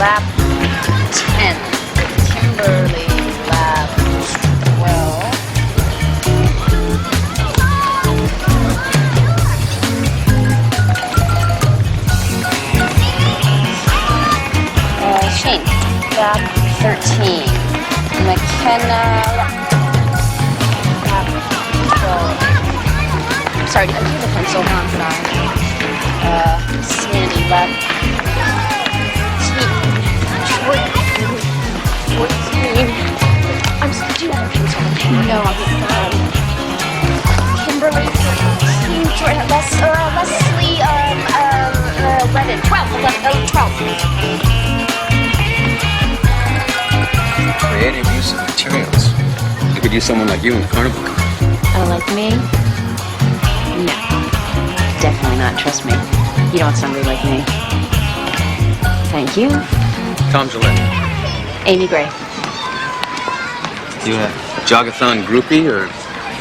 lap 10. Kimberly, lap 12. Shane, lap 13. McKenna, lap 12. Sorry, did I do the pencil? No, I'm sorry. Sandy, lap 14. I'm sorry, do you have a pencil? No, I'm Kimberly, 14. Leslie, 11. 12. Creative use of materials. You could use someone like you in the carnival. Oh, like me? No. Definitely not. Trust me. You don't want somebody like me. Thank you. Tom Gillette. Amy Gray. You a jogathon groupie, or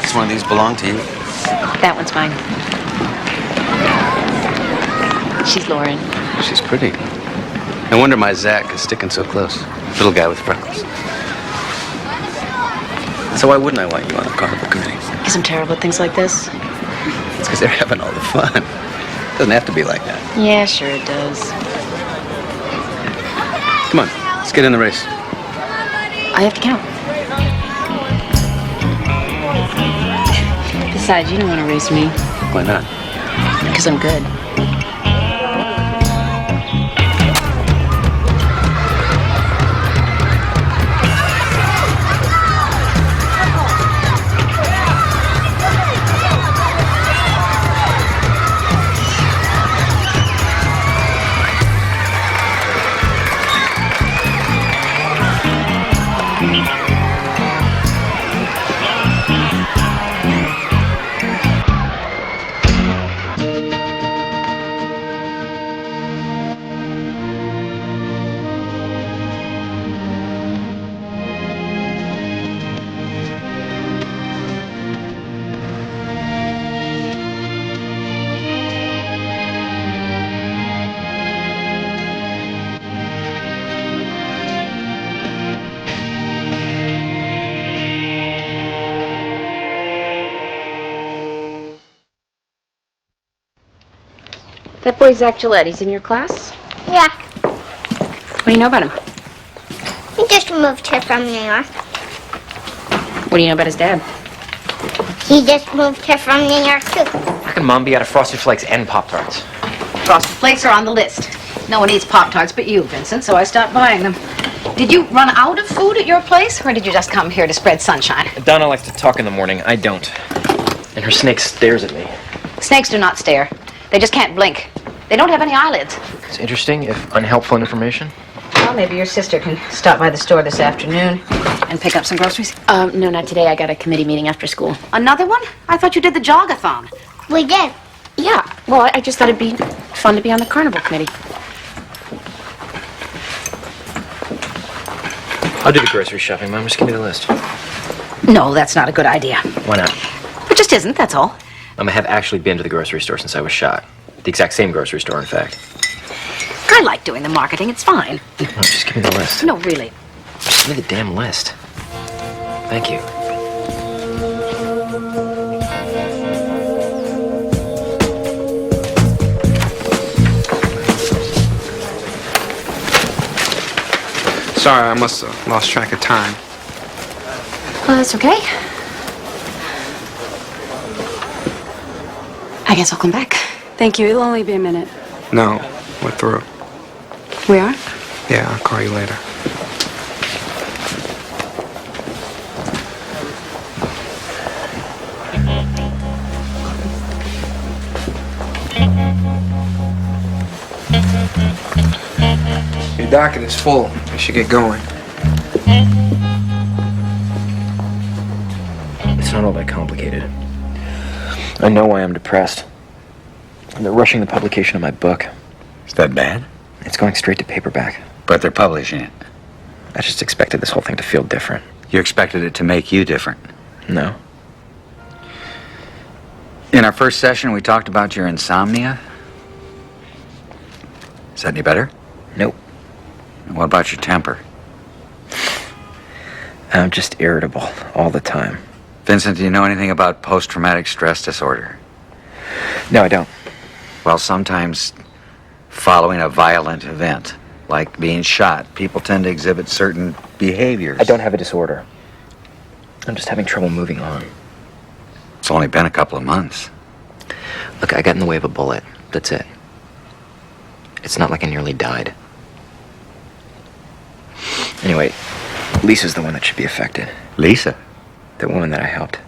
does one of these belong to you? That one's mine. She's Lauren. She's pretty. No wonder my Zach is sticking so close. Little guy with freckles. So why wouldn't I want you on the carnival committee? Because I'm terrible at things like this. It's because they're having all the fun. Doesn't have to be like that. Yeah, sure it does. Come on, let's get in the race. I have to count. Besides, you don't want to race me. Why not? Because I'm good. That boy Zach Gillette, he's in your class? Yeah. What do you know about him? He just moved here from New York. What do you know about his dad? He just moved here from New York, too. How can Mom be out of Frosted Flakes and Pop-Tarts? Frosted Flakes are on the list. No one eats Pop-Tarts but you, Vincent, so I stopped buying them. Did you run out of food at your place, or did you just come here to spread sunshine? Donna likes to talk in the morning. I don't. And her snake stares at me. Snakes do not stare. They just can't blink. They don't have any eyelids. It's interesting, if unhelpful information. Well, maybe your sister can stop by the store this afternoon and pick up some groceries. No, not today. I got a committee meeting after school. Another one? I thought you did the jogathon. We did. Yeah, well, I just thought it'd be fun to be on the carnival committee. I'll do the grocery shopping, Mom. Just give me the list. No, that's not a good idea. Why not? It just isn't, that's all. I have actually been to the grocery store since I was shot. The exact same grocery store, in fact. I like doing the marketing. It's fine. No, just give me the list. No, really. Just give me the damn list. Thank you. Sorry, I must have lost track of time. Well, that's okay. I guess I'll come back. Thank you. It'll only be a minute. No, we're through. We are? Yeah, I'll call you later. Your docket is full. We should get going. It's not all that complicated. I know why I'm depressed. They're rushing the publication of my book. Is that bad? It's going straight to paperback. But they're publishing it. I just expected this whole thing to feel different. You expected it to make you different. No. In our first session, we talked about your insomnia. Is that any better? Nope. What about your temper? I'm just irritable all the time. Vincent, do you know anything about post-traumatic stress disorder? No, I don't. Well, sometimes following a violent event, like being shot, people tend to exhibit certain behaviors. I don't have a disorder. I'm just having trouble moving on. It's only been a couple of months. Look, I got in the way of a bullet. That's it. It's not like I nearly died. Anyway, Lisa's the one that should be affected. Lisa? The woman that I helped.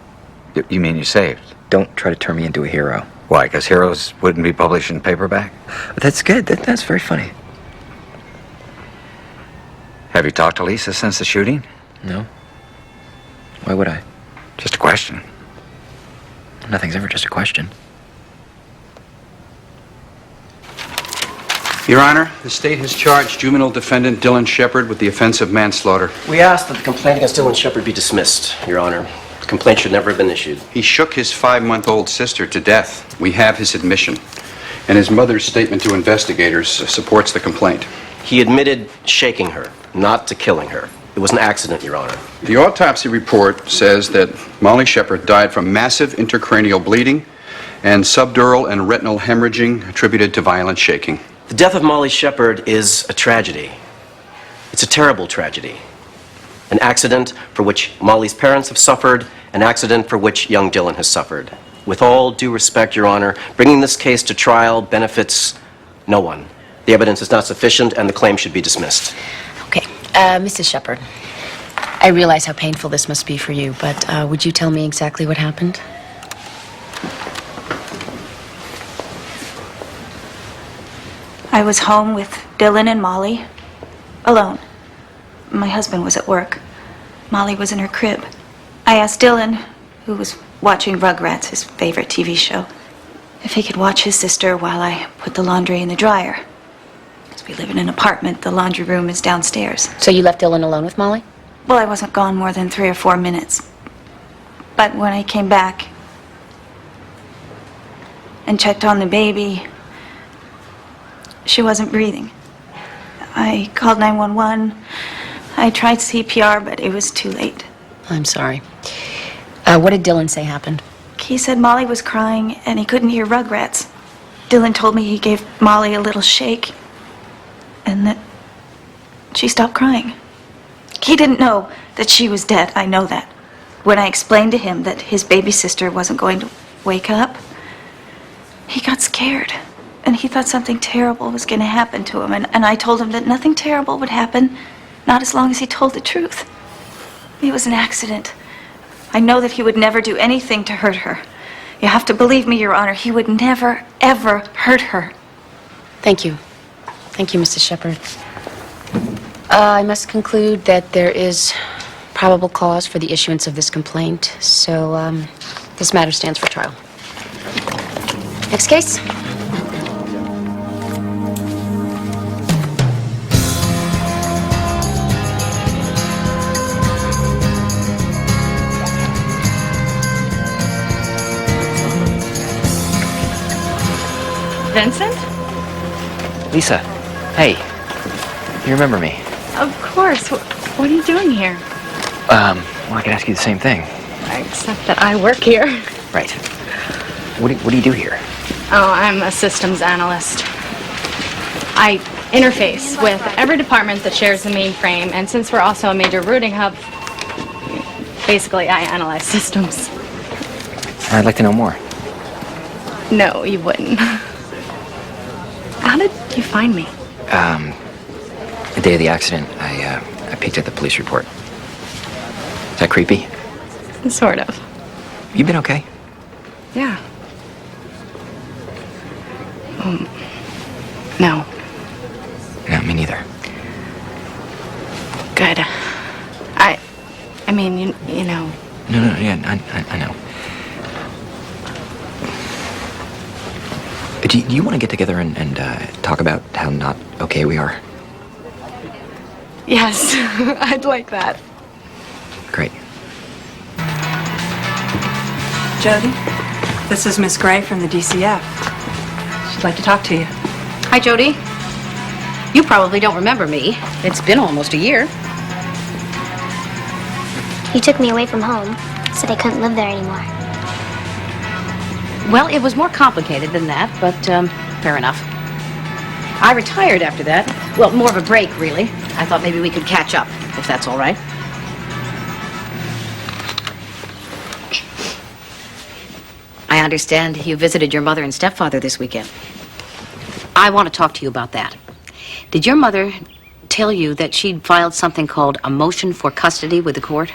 You mean you saved? Don't try to turn me into a hero. Why, because heroes wouldn't be published in paperback? But that's good. That's very funny. Have you talked to Lisa since the shooting? No? Why would I? Just a question. Nothing's ever just a question. Your Honor, the state has charged juvenile defendant Dylan Shepard with the offense of manslaughter. We ask that the complaint against Dylan Shepard be dismissed, Your Honor. The complaint should never have been issued. He shook his 5-month-old sister to death. We have his admission. And his mother's statement to investigators supports the complaint. He admitted shaking her, not to killing her. It was an accident, Your Honor. The autopsy report says that Molly Shepard died from massive intracranial bleeding and subdural and retinal hemorrhaging attributed to violent shaking. The death of Molly Shepard is a tragedy. It's a terrible tragedy. An accident for which Molly's parents have suffered, an accident for which young Dylan has suffered. With all due respect, Your Honor, bringing this case to trial benefits no one. The evidence is not sufficient and the claim should be dismissed. Okay, Mrs. Shepard, I realize how painful this must be for you, but would you tell me exactly what happened? I was home with Dylan and Molly, alone. My husband was at work. Molly was in her crib. I asked Dylan, who was watching Rugrats, his favorite TV show, if he could watch his sister while I put the laundry in the dryer. Because we live in an apartment, the laundry room is downstairs. So you left Dylan alone with Molly? Well, I wasn't gone more than 3 or 4 minutes. But when I came back and checked on the baby, she wasn't breathing. I called 911. I tried CPR, but it was too late. I'm sorry. What did Dylan say happened? He said Molly was crying and he couldn't hear Rugrats. Dylan told me he gave Molly a little shake and that she stopped crying. He didn't know that she was dead, I know that. When I explained to him that his baby sister wasn't going to wake up, he got scared. And he thought something terrible was going to happen to him. And I told him that nothing terrible would happen, not as long as he told the truth. It was an accident. I know that he would never do anything to hurt her. You have to believe me, Your Honor. He would never, ever hurt her. Thank you. Thank you, Mrs. Shepard. I must conclude that there is probable cause for the issuance of this complaint, so this matter stands for trial. Next case. Vincent? Lisa, hey. You remember me? Of course. What are you doing here? Well, I could ask you the same thing. Except that I work here. Right. What do you do here? Oh, I'm a systems analyst. I interface with every department that shares the mainframe, and since we're also a major routing hub, basically I analyze systems. I'd like to know more. No, you wouldn't. How did you find me? The day of the accident, I peeked at the police report. Is that creepy? Sort of. You been okay? Yeah. No. No, me neither. Good. I mean, you know. No, yeah, I know. Do you want to get together and talk about how not okay we are? Yes, I'd like that. Great. Jody, this is Miss Gray from the DCF. She'd like to talk to you. Hi, Jody. You probably don't remember me. It's been almost a year. You took me away from home. Said I couldn't live there anymore. Well, it was more complicated than that, but fair enough. I retired after that. Well, more of a break, really. I thought maybe we could catch up, if that's all right. I understand you visited your mother and stepfather this weekend. I want to talk to you about that. Did your mother tell you that she'd filed something called a motion for custody with the court?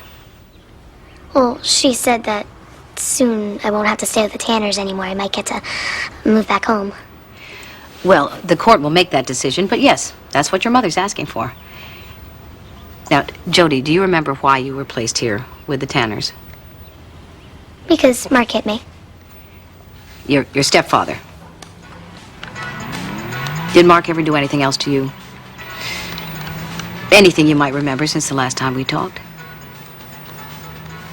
Well, she said that soon I won't have to stay with the Tanners anymore. I might get to move back home. Well, the court will make that decision, but yes, that's what your mother's asking for. Now, Jody, do you remember why you were placed here with the Tanners? Because Mark hit me. Your stepfather. Did Mark ever do anything else to you? Anything you might remember since the last time we talked?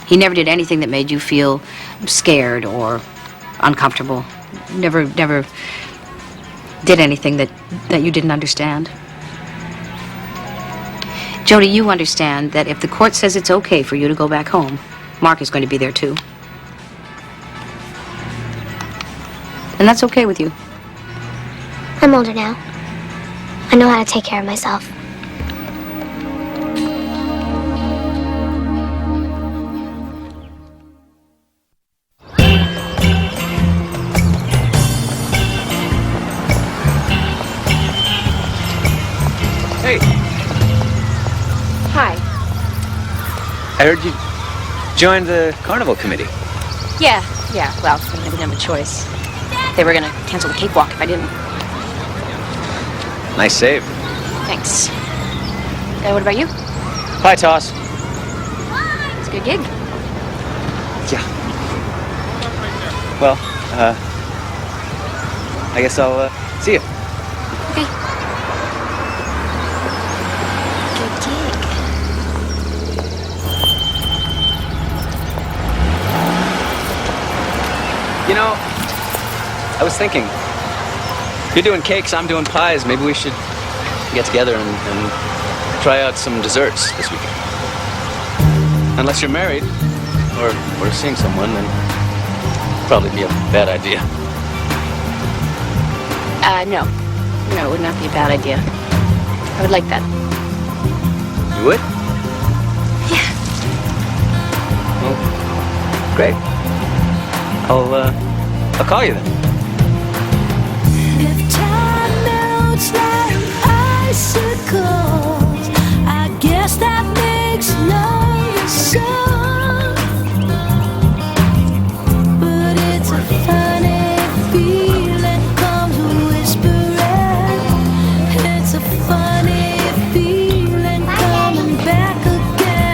He never did anything that made you feel scared or uncomfortable? Never did anything that you didn't understand? Jody, you understand that if the court says it's okay for you to go back home, Mark is going to be there too. And that's okay with you. I'm older now. I know how to take care of myself. Hey, Hi. I heard you joined the carnival committee. Yeah. Well, I didn't have a choice. They were gonna cancel the cakewalk if I didn't. Nice save. Thanks. What about you? Pie toss. It's a good gig. Yeah. Well, I guess I'll see you. Okay. Good gig. You know, I was thinking, you're doing cakes, I'm doing pies. Maybe we should get together and try out some desserts this weekend. Unless you're married or seeing someone, then it'd probably be a bad idea. No. No, it would not be a bad idea. I would like that. You would? Yeah. Well, great. I'll call you then. If time melts like icicles, I guess that makes love soft. But it's a funny feeling comes whispering. It's a funny feeling coming back again.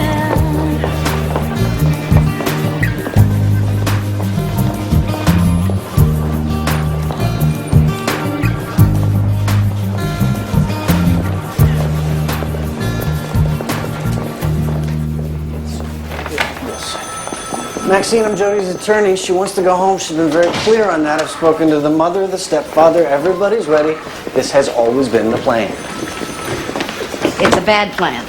Maxine, I'm Jody's attorney. She wants to go home. She's been very clear on that. I've spoken to the mother, the stepfather. Everybody's ready. This has always been the plan. It's a bad plan.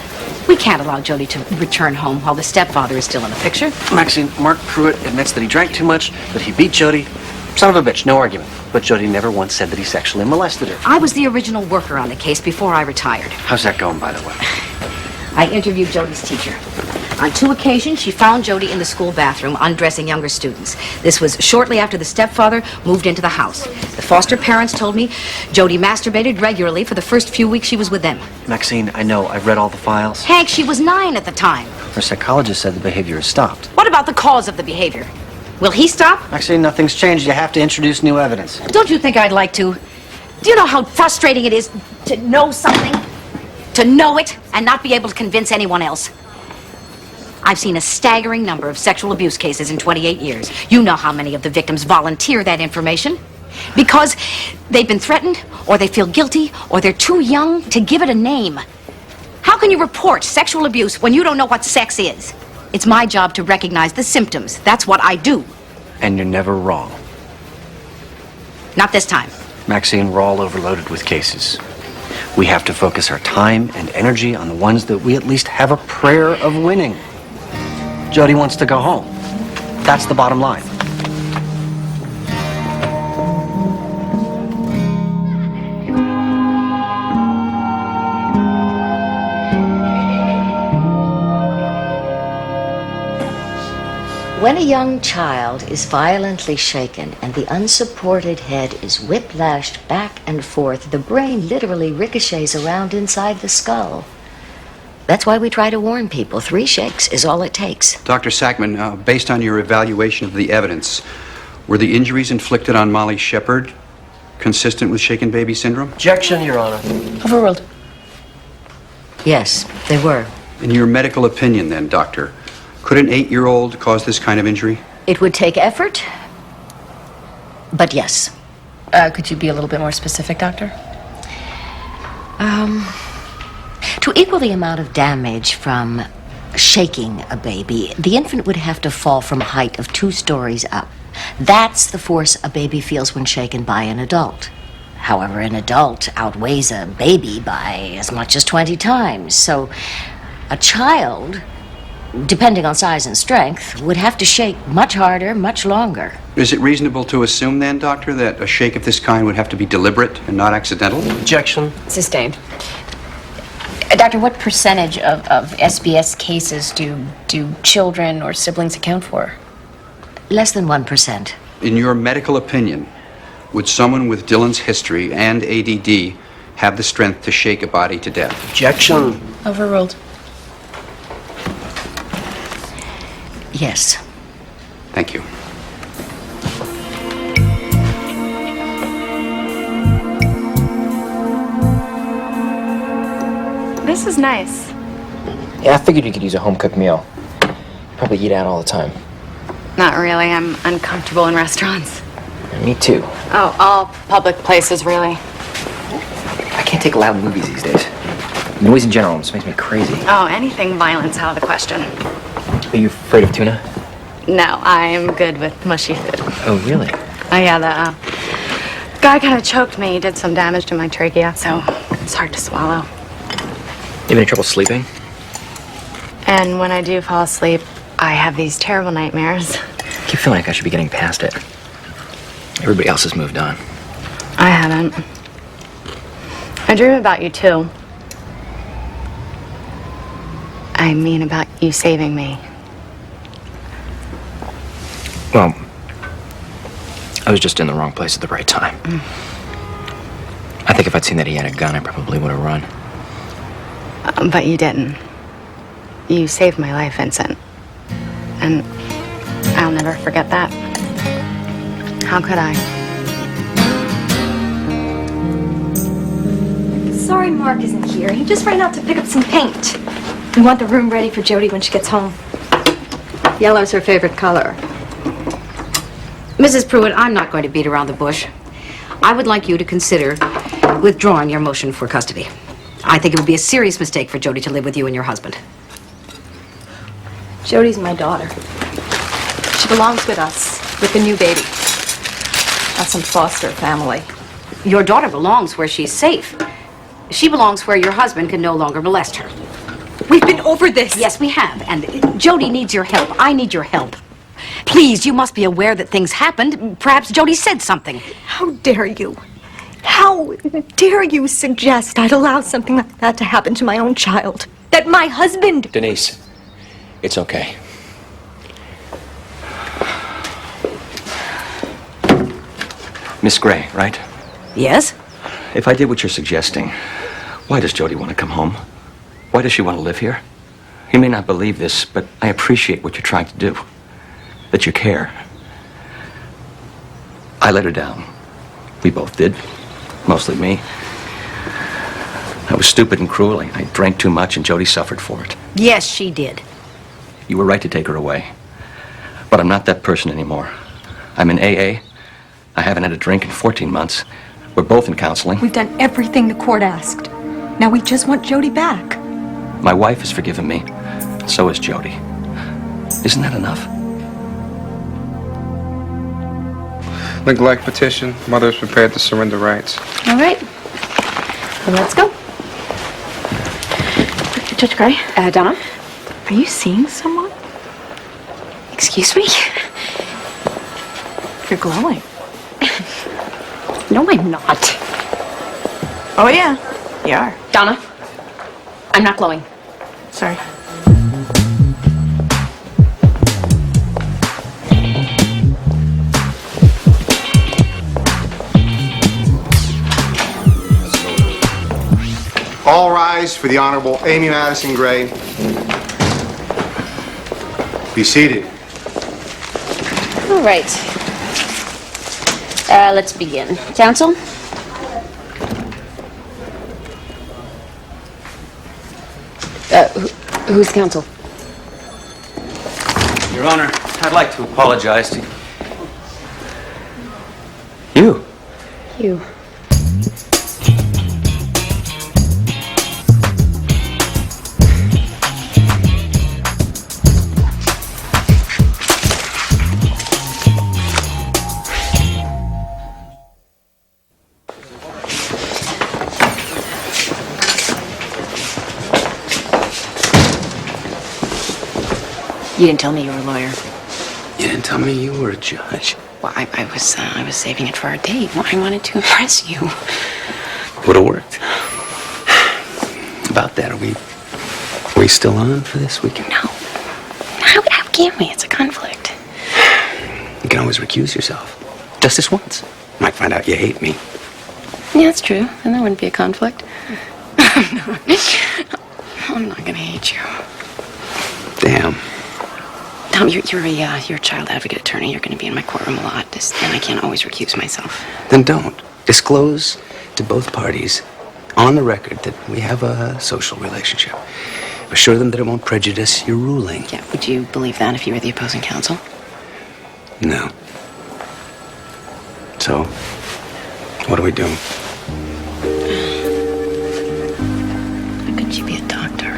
We can't allow Jody to return home while the stepfather is still in the picture. Maxine, Mark Pruitt admits that he drank too much, that he beat Jody. Son of a bitch, no argument. But Jody never once said that he sexually molested her. I was the original worker on the case before I retired. How's that going, by the way? I interviewed Jody's teacher. On 2 occasions, she found Jody in the school bathroom undressing younger students. This was shortly after the stepfather moved into the house. The foster parents told me Jody masturbated regularly for the first few weeks she was with them. Maxine, I know. I've read all the files. Hank, she was 9 at the time. Her psychologist said the behavior has stopped. What about the cause of the behavior? Will he stop? Maxine, nothing's changed. You have to introduce new evidence. Don't you think I'd like to? Do you know how frustrating it is to know something? To know it and not be able to convince anyone else? I've seen a staggering number of sexual abuse cases in 28 years. You know how many of the victims volunteer that information. Because they've been threatened, or they feel guilty, or they're too young to give it a name. How can you report sexual abuse when you don't know what sex is? It's my job to recognize the symptoms. That's what I do. And you're never wrong. Not this time. Maxine, we're all overloaded with cases. We have to focus our time and energy on the ones that we at least have a prayer of winning. Jody wants to go home. That's the bottom line. When a young child is violently shaken and the unsupported head is whiplashed back and forth, the brain literally ricochets around inside the skull. That's why we try to warn people. 3 shakes is all it takes. Dr. Sackman, based on your evaluation of the evidence, were the injuries inflicted on Molly Shepard consistent with shaken baby syndrome? Objection, Your Honor. Overruled. Yes, they were. In your medical opinion, then, Doctor, could an 8-year-old cause this kind of injury? It would take effort, but yes. Could you be a little bit more specific, Doctor? To equal the amount of damage from shaking a baby, the infant would have to fall from a height of 2 stories up. That's the force a baby feels when shaken by an adult. However, an adult outweighs a baby by as much as 20 times. So a child, depending on size and strength, would have to shake much harder, much longer. Is it reasonable to assume, then, Doctor, that a shake of this kind would have to be deliberate and not accidental? Objection. Sustained. Doctor, what percentage of SBS cases do children or siblings account for? Less than 1%. In your medical opinion, would someone with Dylan's history and ADD have the strength to shake a body to death? Objection. Overruled. Yes. Thank you. This is nice. Yeah, I figured you could use a home-cooked meal. Probably eat out all the time. Not really. I'm uncomfortable in restaurants. Yeah, me too. Oh, all public places, really. I can't take loud movies these days. Noise in general just makes me crazy. Oh, anything violent's out of the question. Are you afraid of tuna? No, I'm good with mushy food. Oh, really? Oh, yeah, the guy kind of choked me. He did some damage to my trachea, so it's hard to swallow. You have any trouble sleeping? And when I do fall asleep, I have these terrible nightmares. I keep feeling like I should be getting past it. Everybody else has moved on. I haven't. I dream about you, too. I mean about you saving me. Well, I was just in the wrong place at the right time. I think if I'd seen that he had a gun, I probably would have run. But you didn't. You saved my life, Vincent. And I'll never forget that. How could I? Sorry Mark isn't here. He just ran out to pick up some paint. We want the room ready for Jody when she gets home. Yellow's her favorite color. Mrs. Pruitt, I'm not going to beat around the bush. I would like you to consider withdrawing your motion for custody. I think it would be a serious mistake for Jody to live with you and your husband. Jody's my daughter. She belongs with us, with the new baby. Not some foster family. Your daughter belongs where she's safe. She belongs where your husband can no longer molest her. We've been over this. Yes, we have. And Jody needs your help. I need your help. Please, you must be aware that things happened. Perhaps Jody said something. How dare you? How dare you suggest I'd allow something like that to happen to my own child? That my husband... Denise, it's okay. Miss Gray, right? Yes? If I did what you're suggesting, why does Jody want to come home? Why does she want to live here? You may not believe this, but I appreciate what you're trying to do. That you care. I let her down. We both did. Mostly me. I was stupid and cruel. I drank too much and Jody suffered for it. Yes, she did. You were right to take her away. But I'm not that person anymore. I'm in AA. I haven't had a drink in 14 months. We're both in counseling. We've done everything the court asked. Now we just want Jody back. My wife has forgiven me. So has Jody. Isn't that enough? Neglect petition. Mother is prepared to surrender rights. All right. Well, let's go. Judge Gray? Donna? Are you seeing someone? Excuse me? You're glowing. No, I'm not. Oh, yeah. You are. Donna, I'm not glowing. Sorry. All rise for the Honorable Amy Madison Gray. Be seated. All right. Let's begin. Counsel? Who's counsel? Your Honor, I'd like to apologize to you. You. You didn't tell me you were a lawyer. You didn't tell me you were a judge. Well, I was saving it for our date. Well, I wanted to impress you. Would have worked. About that, are we still on for this weekend? No. How can we? It's a conflict. You can always recuse yourself. Just this once. Might find out you hate me. Yeah, that's true. And there wouldn't be a conflict. I'm not gonna hate you. Damn. Tom, you're a child advocate attorney. You're gonna be in my courtroom a lot, and I can't always recuse myself. Then don't. Disclose to both parties on the record that we have a social relationship. Assure them that it won't prejudice your ruling. Yeah, would you believe that if you were the opposing counsel? No. So, what do we do? Why couldn't you be a doctor?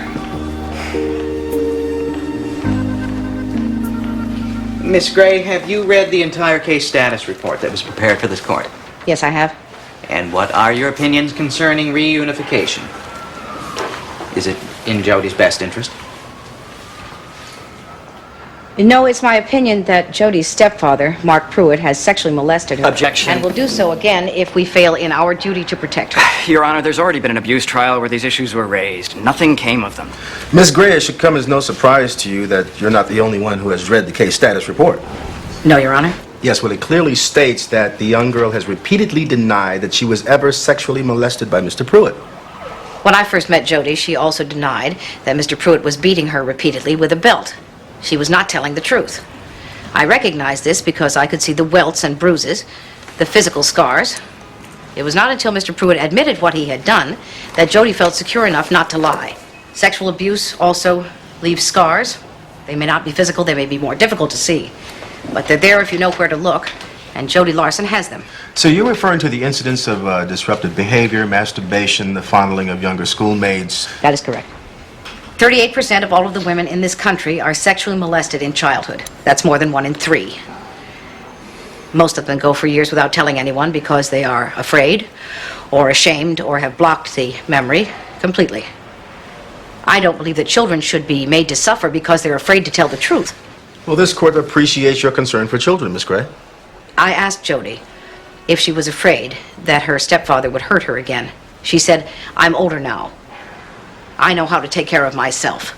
Miss Gray, have you read the entire case status report that was prepared for this court? Yes, I have. And what are your opinions concerning reunification? Is it in Jody's best interest? No, it's my opinion that Jody's stepfather, Mark Pruitt, has sexually molested her. Objection. And will do so again if we fail in our duty to protect her. Your Honor, there's already been an abuse trial where these issues were raised. Nothing came of them. Ms. Gray, it should come as no surprise to you that you're not the only one who has read the case status report. No, Your Honor. Yes, well, it clearly states that the young girl has repeatedly denied that she was ever sexually molested by Mr. Pruitt. When I first met Jody, she also denied that Mr. Pruitt was beating her repeatedly with a belt. She was not telling the truth. I recognized this because I could see the welts and bruises, the physical scars. It was not until Mr. Pruitt admitted what he had done that Jody felt secure enough not to lie. Sexual abuse also leaves scars. They may not be physical, they may be more difficult to see. But they're there if you know where to look, and Jody Larson has them. So you're referring to the incidents of disruptive behavior, masturbation, the fondling of younger schoolmates? That is correct. 38% of all of the women in this country are sexually molested in childhood. That's more than 1 in 3. Most of them go for years without telling anyone because they are afraid or ashamed or have blocked the memory completely. I don't believe that children should be made to suffer because they're afraid to tell the truth. Well, this court appreciates your concern for children, Miss Gray. I asked Jody if she was afraid that her stepfather would hurt her again. She said, "I'm older now. I know how to take care of myself."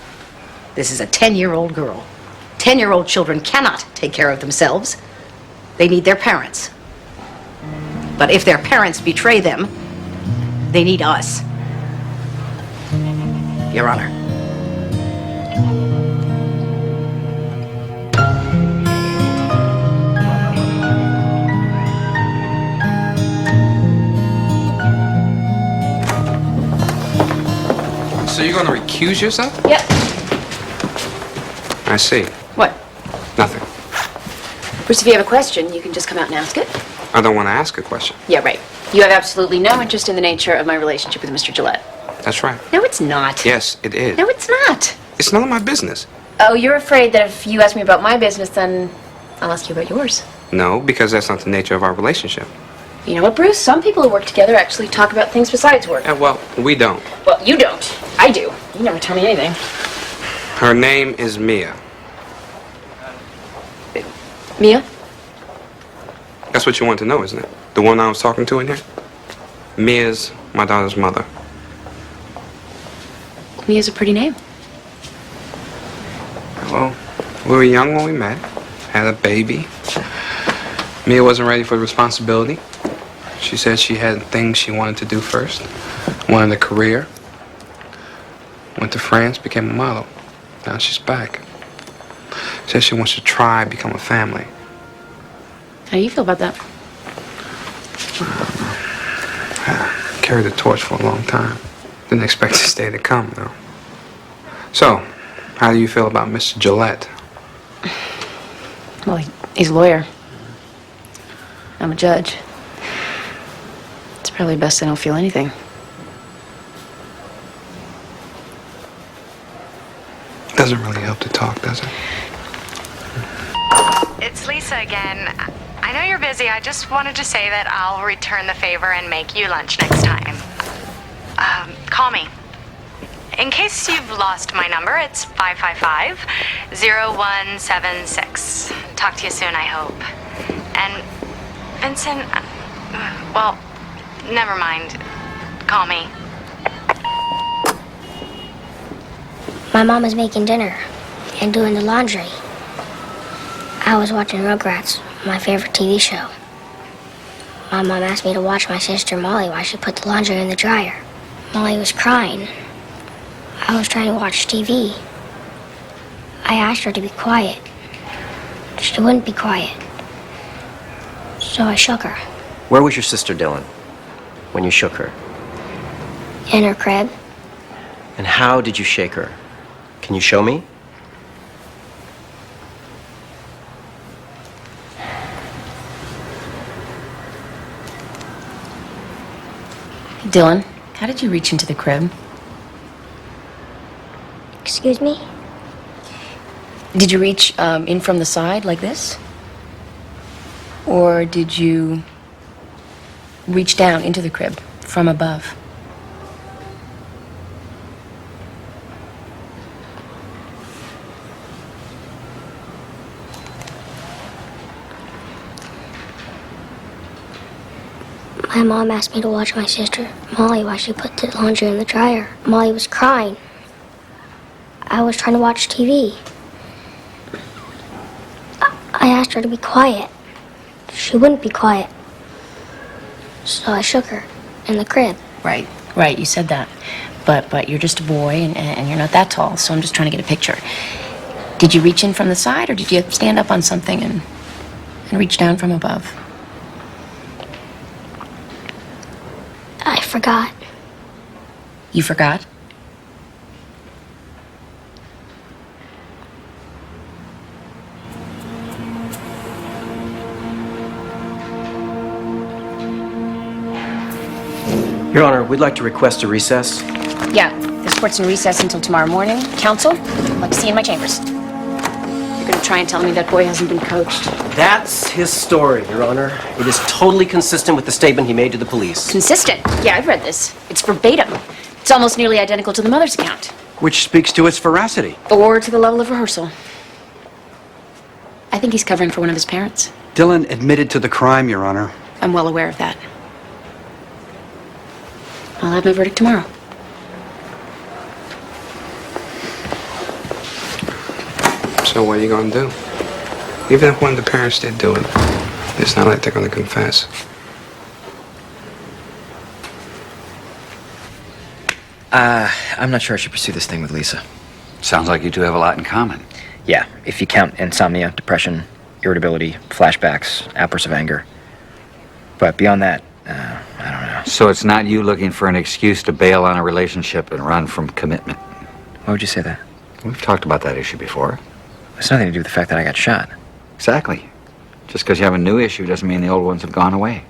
This is a 10-year-old girl. 10-year-old children cannot take care of themselves. They need their parents. But if their parents betray them, they need us. Your Honor. So you're going to recuse yourself? Yep. I see. What? Nothing. Bruce, if you have a question, you can just come out and ask it. I don't want to ask a question. Yeah, right. You have absolutely no interest in the nature of my relationship with Mr. Gillette. That's right. No, it's not. Yes, it is. No, it's not. It's none of my business. Oh, you're afraid that if you ask me about my business, then I'll ask you about yours. No, because that's not the nature of our relationship. You know what, Bruce? Some people who work together actually talk about things besides work. Well, we don't. Well, you don't. I do. You never tell me anything. Her name is Mia. Mia? That's what you want to know, isn't it? The one I was talking to in here? Mia's my daughter's mother. Mia's a pretty name. Well, we were young when we met, had a baby. Mia wasn't ready for the responsibility. She said she had things she wanted to do first. Wanted a career. Went to France, became a model. Now she's back. Says she wants to try become a family. How do you feel about that? Carried the torch for a long time. Didn't expect this day to come, though. So, how do you feel about Mr. Gillette? Well, he's a lawyer. I'm a judge. It's probably best I don't feel anything. Doesn't really help to talk, does it? It's Lisa again. I know you're busy. I just wanted to say that I'll return the favor and make you lunch next time. Call me. In case you've lost my number, it's 555-0176. Talk to you soon, I hope. And Vincent, well, never mind. Call me. My mom was making dinner and doing the laundry. I was watching Rugrats, my favorite TV show. My mom asked me to watch my sister Molly while she put the laundry in the dryer. Molly was crying. I was trying to watch TV. I asked her to be quiet. She wouldn't be quiet. So I shook her. Where was your sister, Dylan, when you shook her? In her crib. And how did you shake her? Can you show me? Dylan, how did you reach into the crib? Excuse me? Did you reach in from the side like this? Or did you reach down into the crib from above? My mom asked me to watch my sister Molly while she put the laundry in the dryer. Molly was crying. I was trying to watch TV. I asked her to be quiet. She wouldn't be quiet. So I shook her in the crib. Right, you said that. But you're just a boy and you're not that tall, so I'm just trying to get a picture. Did you reach in from the side or did you stand up on something and reach down from above? I forgot. You forgot? Your Honor, we'd like to request a recess. Yeah, this court's in recess until tomorrow morning. Counsel, I'd like to see you in my chambers. You're gonna try and tell me that boy hasn't been coached. That's his story, Your Honor. It is totally consistent with the statement he made to the police. Consistent? Yeah, I've read this. It's verbatim. It's almost nearly identical to the mother's account. Which speaks to its veracity. Or to the level of rehearsal. I think he's covering for one of his parents. Dylan admitted to the crime, Your Honor. I'm well aware of that. I'll have my verdict tomorrow. So what are you gonna do? Even if one of the parents did do it, it's not like they're gonna confess. I'm not sure I should pursue this thing with Lisa. Sounds like you two have a lot in common. Yeah, if you count insomnia, depression, irritability, flashbacks, outbursts of anger. But beyond that, I don't know. So it's not you looking for an excuse to bail on a relationship and run from commitment? Why would you say that? We've talked about that issue before. It's nothing to do with the fact that I got shot. Exactly. Just because you have a new issue doesn't mean the old ones have gone away.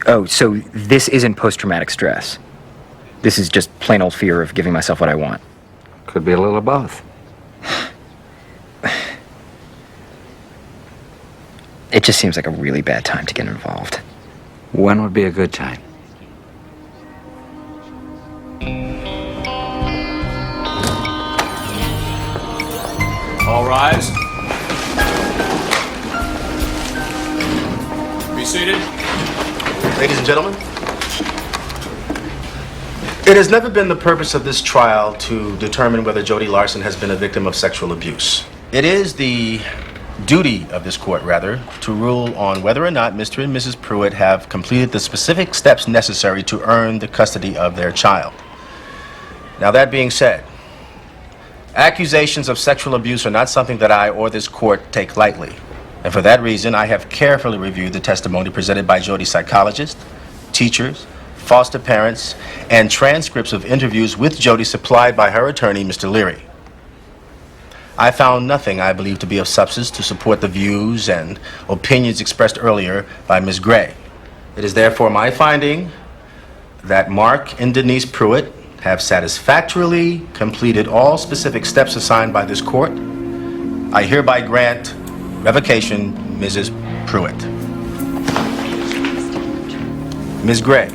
Oh, so this isn't post-traumatic stress. This is just plain old fear of giving myself what I want. Could be a little of both. It just seems like a really bad time to get involved. When would be a good time? All rise. Be seated. Ladies and gentlemen, it has never been the purpose of this trial to determine whether Jody Larson has been a victim of sexual abuse. It is the duty of this court, rather, to rule on whether or not Mr. and Mrs. Pruitt have completed the specific steps necessary to earn the custody of their child. Now, that being said, accusations of sexual abuse are not something that I or this court take lightly. And for that reason, I have carefully reviewed the testimony presented by Jody's psychologist, teachers, foster parents, and transcripts of interviews with Jody supplied by her attorney, Mr. Leary. I found nothing I believe to be of substance to support the views and opinions expressed earlier by Ms. Gray. It is therefore my finding that Mark and Denise Pruitt have satisfactorily completed all specific steps assigned by this court. I hereby grant revocation, Mrs. Pruitt. Ms. Gray,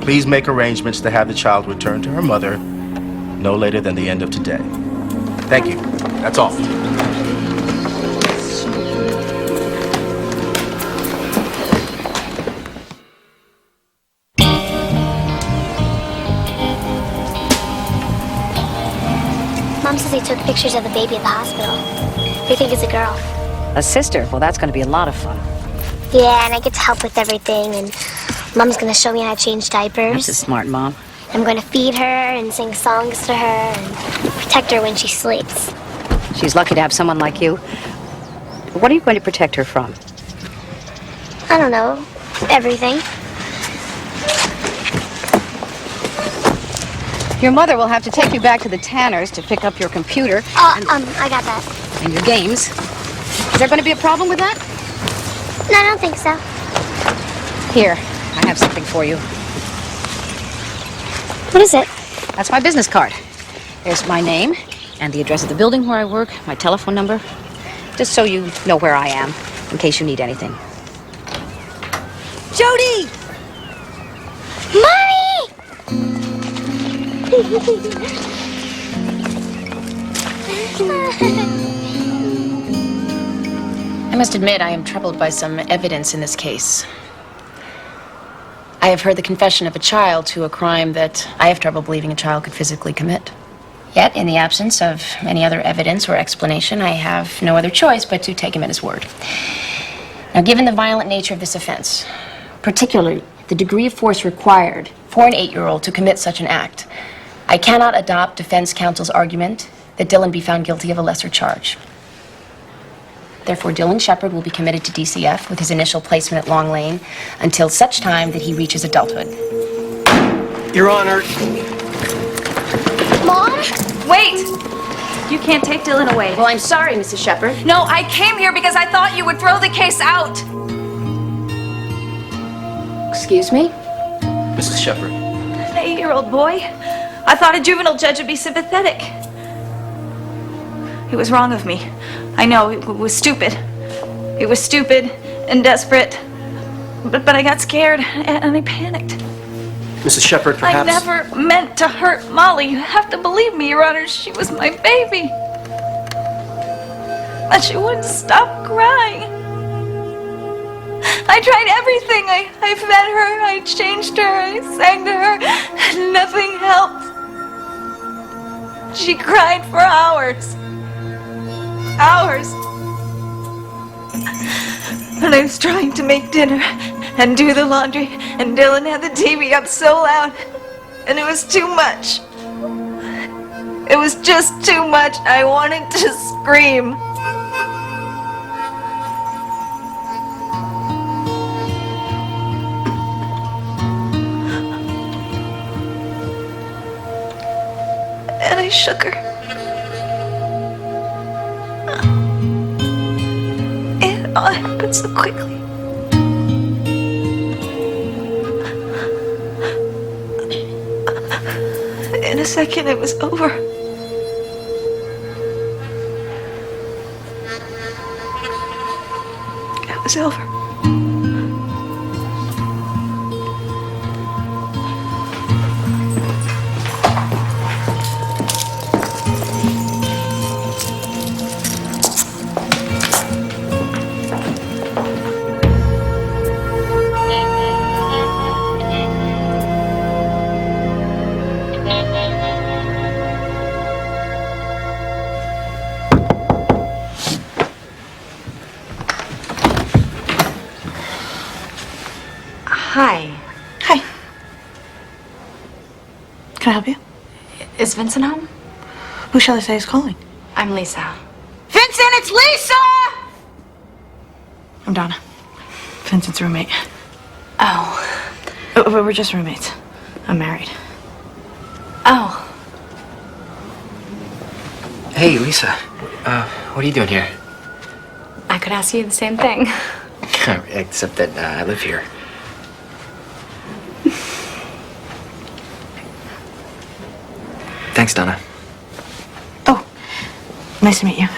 please make arrangements to have the child returned to her mother no later than the end of today. Thank you. That's all. Mom says they took pictures of the baby at the hospital. They think it's a girl. A sister? Well, that's going to be a lot of fun. Yeah, and I get to help with everything, and Mom's gonna show me how to change diapers. That's a smart mom. I'm going to feed her and sing songs to her and protect her when she sleeps. She's lucky to have someone like you. What are you going to protect her from? I don't know, everything. Your mother will have to take you back to the Tanners to pick up your computer. I got that. And your games. Is there going to be a problem with that? No, I don't think so. Here, I have something for you. What is it? That's my business card. There's my name and the address of the building where I work, my telephone number, just so you know where I am in case you need anything. Jody! I must admit, I am troubled by some evidence in this case. I have heard the confession of a child to a crime that I have trouble believing a child could physically commit. Yet, in the absence of any other evidence or explanation, I have no other choice but to take him at his word. Now, given the violent nature of this offense, particularly the degree of force required for an 8-year-old to commit such an act, I cannot adopt defense counsel's argument that Dylan be found guilty of a lesser charge. Therefore, Dylan Shepard will be committed to DCF with his initial placement at Long Lane until such time that he reaches adulthood. Your Honor. Mom? Wait! You can't take Dylan away. Well, I'm sorry, Mrs. Shepard. No, I came here because I thought you would throw the case out. Excuse me? Mrs. Shepard. An 8-year-old boy. I thought a juvenile judge would be sympathetic. It was wrong of me. I know, it was stupid. It was stupid and desperate. But I got scared and I panicked. Mrs. Shepard, perhaps... I never meant to hurt Molly. You have to believe me, Your Honor. She was my baby. But she wouldn't stop crying. I tried everything. I fed her, I changed her, I sang to her, and nothing helped. She cried for hours. Hours. And I was trying to make dinner and do the laundry, and Dylan had the TV up so loud, and it was too much. It was just too much. I wanted to scream. And I shook her. It all happened so quickly. In a second, it was over. It was over. Hi. Hi. Can I help you? Is Vincent home? Who shall I say is calling? I'm Lisa. Vincent, it's Lisa! I'm Donna. Vincent's roommate. Oh. We're just roommates. I'm married. Oh. Hey, Lisa. What are you doing here? I could ask you the same thing. Except that I live here. Thanks, Donna. Oh, nice to meet you.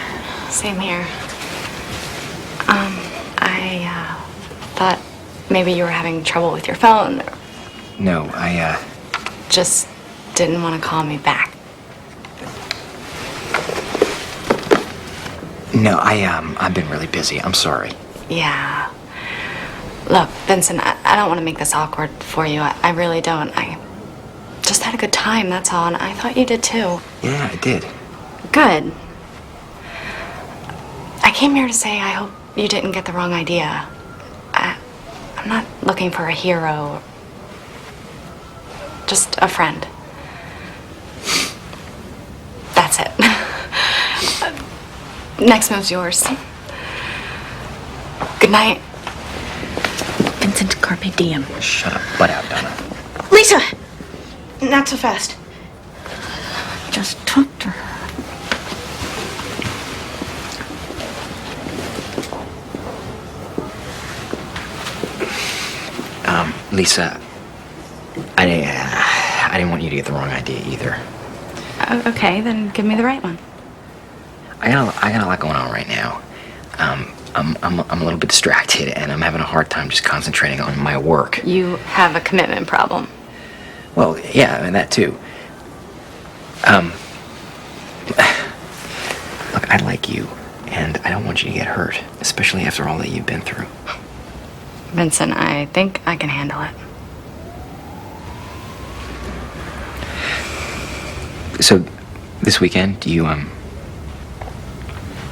Same here. I thought maybe you were having trouble with your phone. No, I Just didn't want to call me back. No, I've been really busy. I'm sorry. Yeah. Look, Vincent, I don't want to make this awkward for you. I really don't. I just had a good time, that's all, and I thought you did too. Yeah, I did. Good. I came here to say I hope you didn't get the wrong idea. I'm not looking for a hero. Just a friend. That's it. Next move's yours. Good night. Vincent, carpe diem. Shut up. Butt out, Donna. Lisa! Not so fast. Just talk to her. Lisa, I didn't want you to get the wrong idea either. Okay, then give me the right one. I got a lot going on right now. I'm a little bit distracted, and I'm having a hard time just concentrating on my work. You have a commitment problem. Well, yeah, and that too. Look, I like you, and I don't want you to get hurt, especially after all that you've been through. Vincent, I think I can handle it. So, this weekend, do you want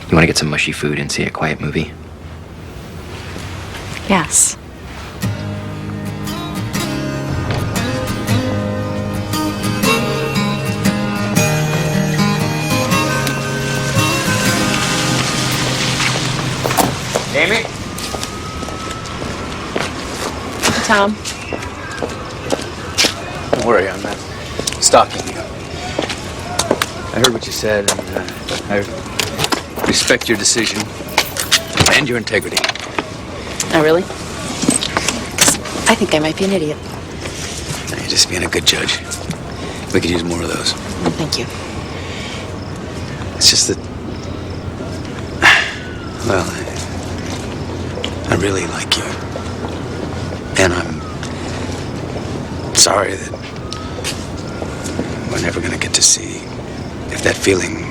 to get some mushy food and see a quiet movie? Yes. Amy? Tom. Don't worry, I'm not stalking you. I heard what you said, and I respect your decision and your integrity. Oh, really? I think I might be an idiot. Now, you're just being a good judge. We could use more of those. Well, thank you. It's just that, well, I really like you. And I'm sorry that we're never going to get to see if that feeling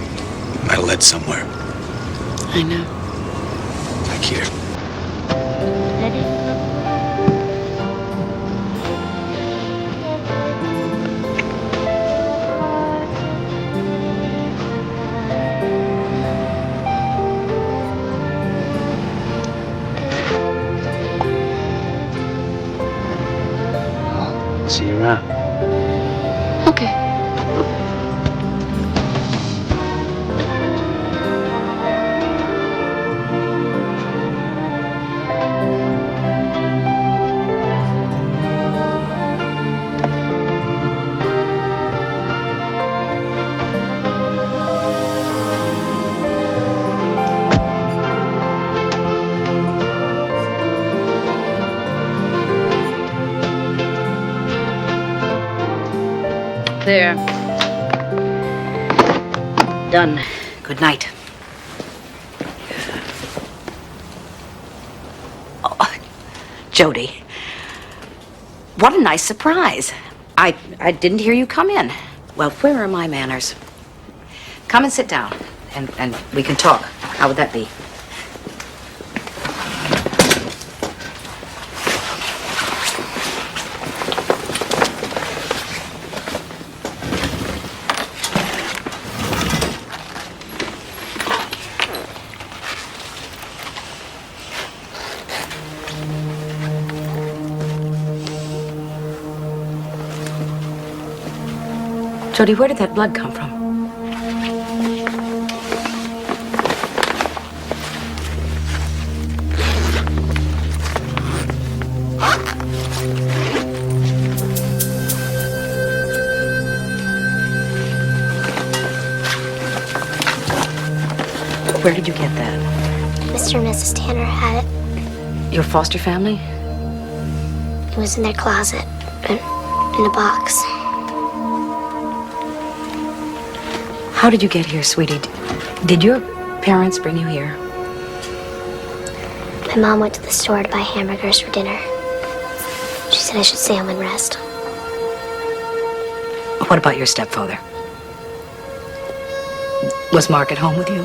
might have led somewhere. I know. Like here. See you around. Okay. There. Done. Good night. Oh, Jody. What a nice surprise. I didn't hear you come in. Well, where are my manners? Come and sit down, and we can talk. How would that be? Jody, where did that blood come from? Where did you get that? Mr. and Mrs. Tanner had it. Your foster family? It was in their closet, in a box. How did you get here, sweetie? Did your parents bring you here? My mom went to the store to buy hamburgers for dinner. She said I should stay home and rest. What about your stepfather? Was Mark at home with you?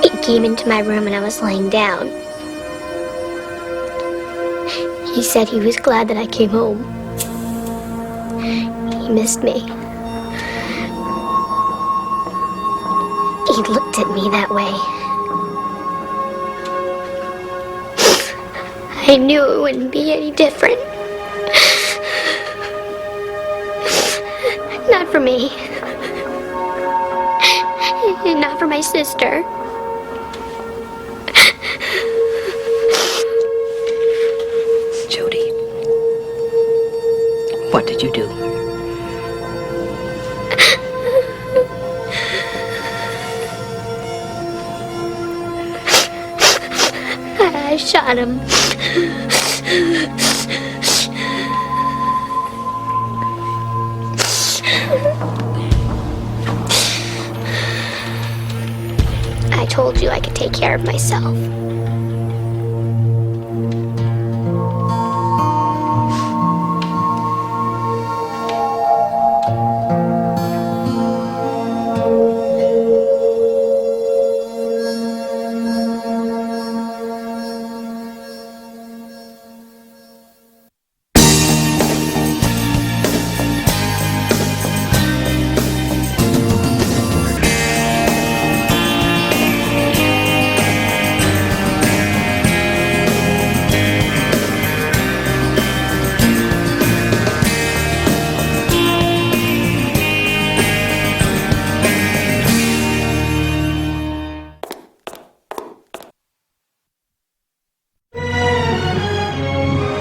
He came into my room and I was laying down. He said he was glad that I came home. He missed me. He looked at me that way. I knew it wouldn't be any different. Not for me. And not for my sister. Jody, what did you do? I shot him. I told you I could take care of myself.